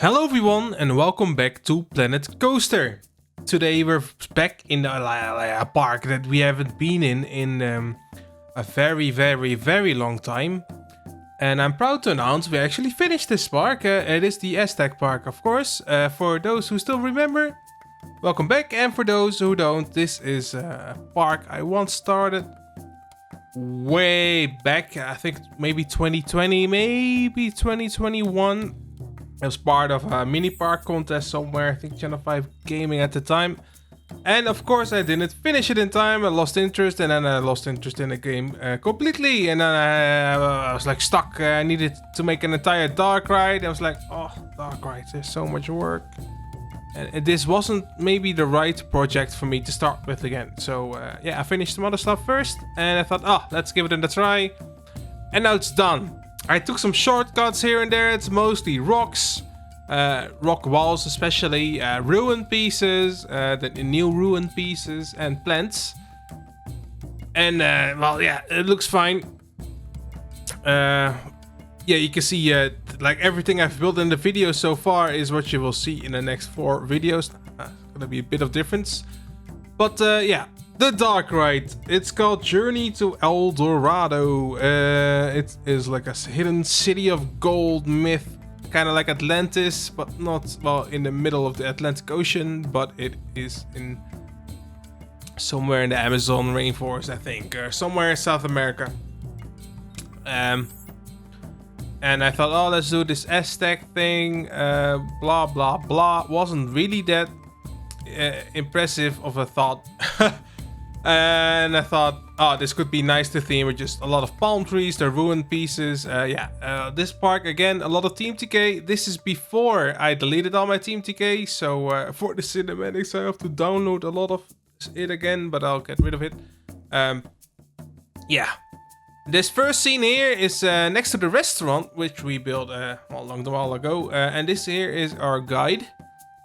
Hello everyone and welcome back to Planet Coaster. Today we're back in a park that we haven't been in a very long time. And I'm proud to announce we actually finished this park. It is the Aztec Park, of course. For those who still remember, welcome back. And for those who don't, this is a park I once started way back. I think maybe 2020, maybe 2021. It was part of a mini park contest somewhere, I think Channel 5 Gaming at the time. And of course I didn't finish it in time, I lost interest, and then I lost interest in the game completely. And then I was like stuck, I needed to make an entire dark ride. I was like, oh, dark rides, there's so much work. And this wasn't maybe the right project for me to start with again. So yeah, I finished some other stuff first, and I thought, oh, let's give it a try. And now it's done. I took some shortcuts here and there. It's mostly rocks, rock walls especially, ruined pieces, the new ruined pieces, and plants. And well, yeah, it looks fine. Yeah, you can see like everything I've built in the video so far is what you will see in the next 4 videos. Gonna be a bit of difference, but yeah. The dark ride. It's called Journey to El Dorado. It is like a hidden city of gold myth, kind of like Atlantis, but not, well, in the middle of the Atlantic Ocean, but it is in somewhere in the Amazon rainforest, I think, or somewhere in South America. And I thought, oh, let's do this Aztec thing, blah blah blah. Wasn't really that impressive of a thought. And I thought, oh, this could be nice to theme with just a lot of palm trees, the ruined pieces. Yeah, this park, again, a lot of Team TK. This is before I deleted all my Team TK. So for the cinematics, I have to download a lot of it again, but I'll get rid of it. Yeah. This first scene here is next to the restaurant, which we built a long while ago. And this here is our guide.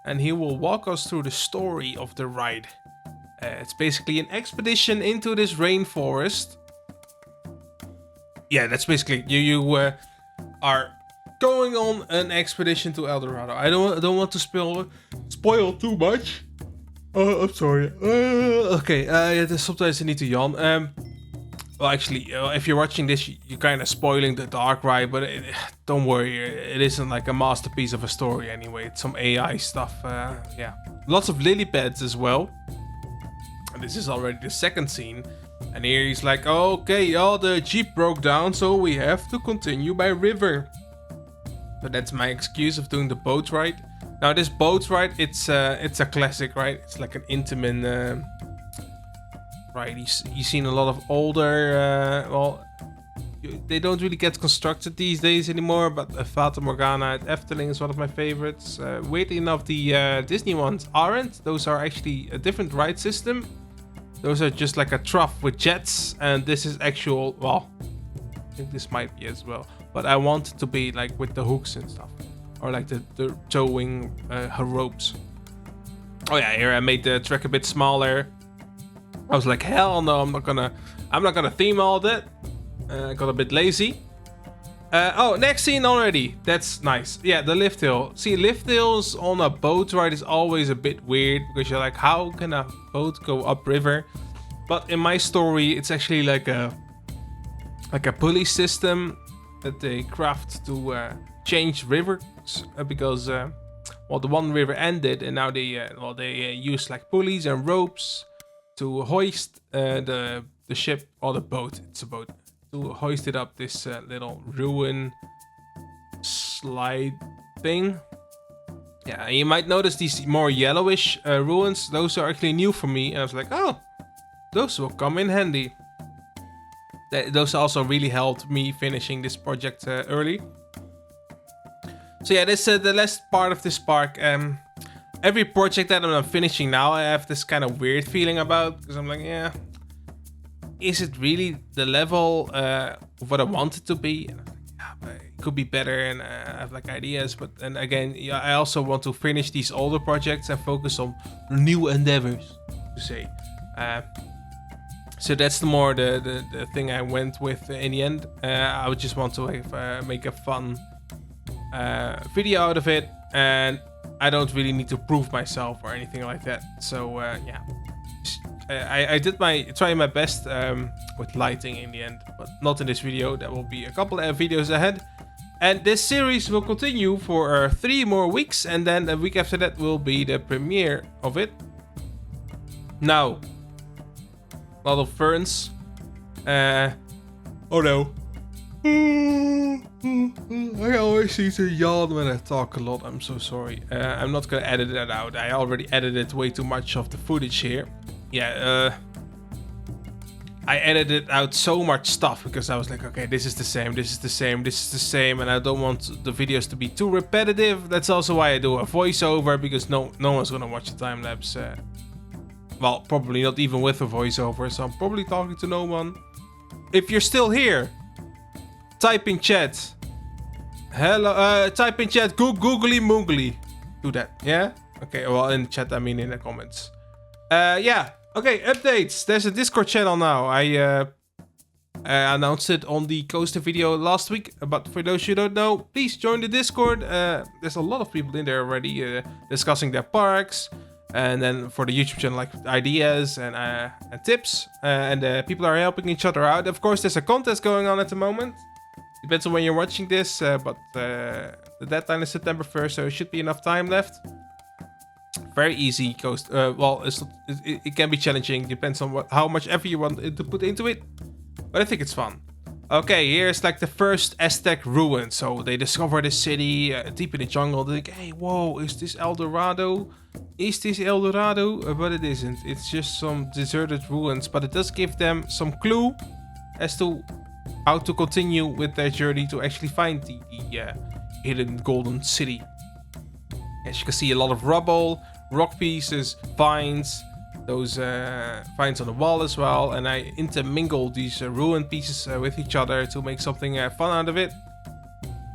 And he will walk us through the story of the ride. It's basically an expedition into this rainforest. Yeah, that's basically you are going on an expedition to El Dorado. I don't want to spoil too much. Oh, I'm sorry. Okay, yeah, sometimes I need to yawn. Well, actually, if you're watching this, you're kind of spoiling the dark ride, but don't worry, it isn't like a masterpiece of a story anyway. It's some AI stuff. Yeah, lots of lily pads as well. And this is already the second scene. And here he's like, okay, the jeep broke down, so we have to continue by river. So that's my excuse of doing the boat ride. Now this boat ride, it's a classic, right? It's like an intimate ride. You've seen a lot of older, well, they don't really get constructed these days anymore, but Fata Morgana at Efteling is one of my favorites. Weirdly enough, the Disney ones aren't. Those are actually a different ride system. Those are just like a trough with jets, and this is actual, well, I think this might be as well, but I want it to be like with the hooks and stuff, or like the towing ropes. Oh yeah, here I made the track a bit smaller. I was like, hell no, I'm not gonna theme all that. I got a bit lazy. Oh, next scene already. That's nice. Yeah, the lift hill. See, lift hills on a boat ride is always a bit weird, because you're like, how can a boat go upriver? But in my story, it's actually like a pulley system that they craft to change rivers, because well, the one river ended, and now they use like pulleys and ropes to hoist the ship, or the boat. It's a boat. To hoist it up this little ruin slide thing. Yeah, you might notice these more yellowish ruins. Those are actually new for me. And I was like, oh, those will come in handy. Those also really helped me finishing this project early. So yeah, this the last part of this park. Every project that I'm finishing now, I have this kind of weird feeling about, because I'm like, yeah, is it really the level of what I want it to be? Yeah, it could be better, and I have like ideas, but then again, yeah, I also want to finish these older projects and focus on new endeavors, to say. So that's the thing I went with in the end. I would just want to make a fun video out of it, and I don't really need to prove myself or anything like that. So yeah, I did try my best with lighting in the end, but not in this video. There will be a couple of videos ahead. And this series will continue for 3 more weeks, and then a week after that will be the premiere of it. Now, a lot of ferns. Oh no. I always need to yawn when I talk a lot. I'm so sorry. I'm not gonna edit that out. I already edited way too much of the footage here. Yeah, I edited out so much stuff because I was like, okay, this is the same, this is the same, this is the same, and I don't want the videos to be too repetitive. That's also why I do a voiceover, because no one's gonna watch the time lapse. Well, probably not even with a voiceover, so I'm probably talking to no one. If you're still here, type in chat. Hello, type in chat, googly moogly. Do that, yeah? Okay, well, in the chat, I mean in the comments. Yeah. Okay, updates. There's a Discord channel now. I announced it on the coaster video last week, but for those who don't know, please join the Discord. There's a lot of people in there already discussing their parks, and then for the YouTube channel, like ideas and tips, and people are helping each other out. Of course, there's a contest going on at the moment. Depends on when you're watching this, but the deadline is September 1st, so there should be enough time left. Very easy coast. Well, it can be challenging. Depends on how much effort you want to put into it. But I think it's fun. Okay, here's like the first Aztec ruin. So they discover the city deep in the jungle. They're like, hey, whoa, is this El Dorado? Is this El Dorado? But it isn't. It's just some deserted ruins. But it does give them some clue as to how to continue with their journey to actually find the hidden golden city. As you can see, a lot of rubble, rock pieces, vines, those vines on the wall as well, and I intermingle these ruined pieces with each other to make something fun out of it.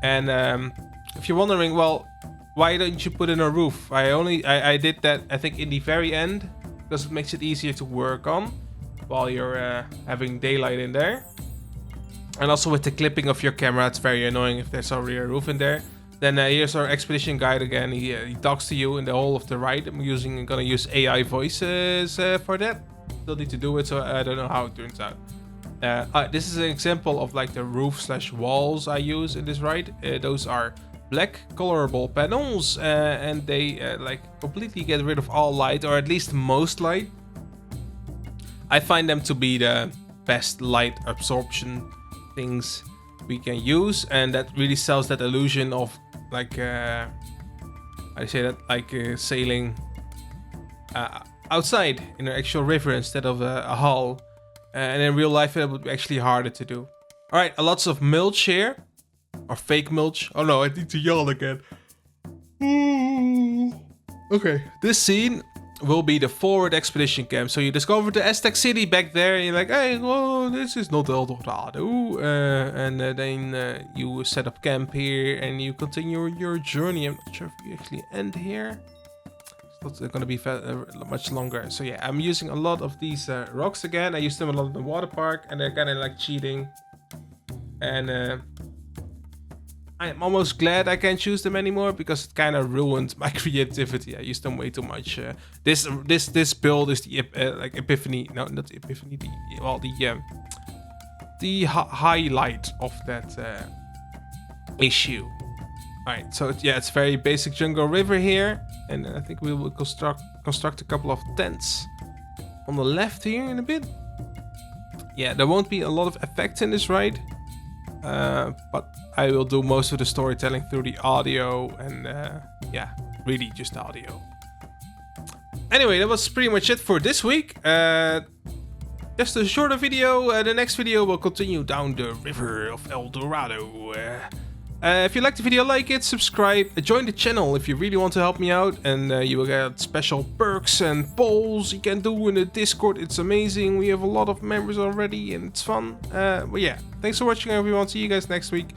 And if you're wondering, well, why don't you put in a roof? I did that, I think, in the very end, because it makes it easier to work on while you're having daylight in there. And also with the clipping of your camera, it's very annoying if there's already a roof in there. Then here's our expedition guide again. He talks to you in the whole of the ride. I'm gonna use AI voices for that. Still need to do it, so I don't know how it turns out. This is an example of like the roof/walls I use in this ride. Those are black colorable panels, and they like completely get rid of all light, or at least most light. I find them to be the best light absorption things we can use, and that really sells that illusion of like I say that like sailing outside in an actual river instead of a hull, and in real life it would be actually harder to do. All right, lots of mulch here, or fake mulch. Oh no, I need to yawn again. Okay, this scene will be the forward expedition camp. So you discovered the Aztec city back there, and you're like, hey, whoa, this is not El Dorado. And then you set up camp here, and you continue your journey. I'm not sure if you actually end here. It's not going to be much longer. So yeah, I'm using a lot of these rocks again. I used them a lot in the water park, and they're kind of like cheating. And I'm almost glad I can't choose them anymore, because it kind of ruined my creativity. I used them way too much. This build is the like epiphany. No, not the epiphany. The highlight of that issue. All right, so yeah, it's very basic jungle river here, and I think we will construct a couple of tents on the left here in a bit. Yeah, there won't be a lot of effects in this ride. But I will do most of the storytelling through the audio, and yeah, really just audio. Anyway, that was pretty much it for this week. Just a shorter video. The next video will continue down the river of El Dorado. If you liked the video, like it, subscribe, join the channel if you really want to help me out, and you will get special perks and polls you can do in the Discord. It's amazing. We have a lot of members already, and it's fun. But yeah, thanks for watching, everyone. See you guys next week.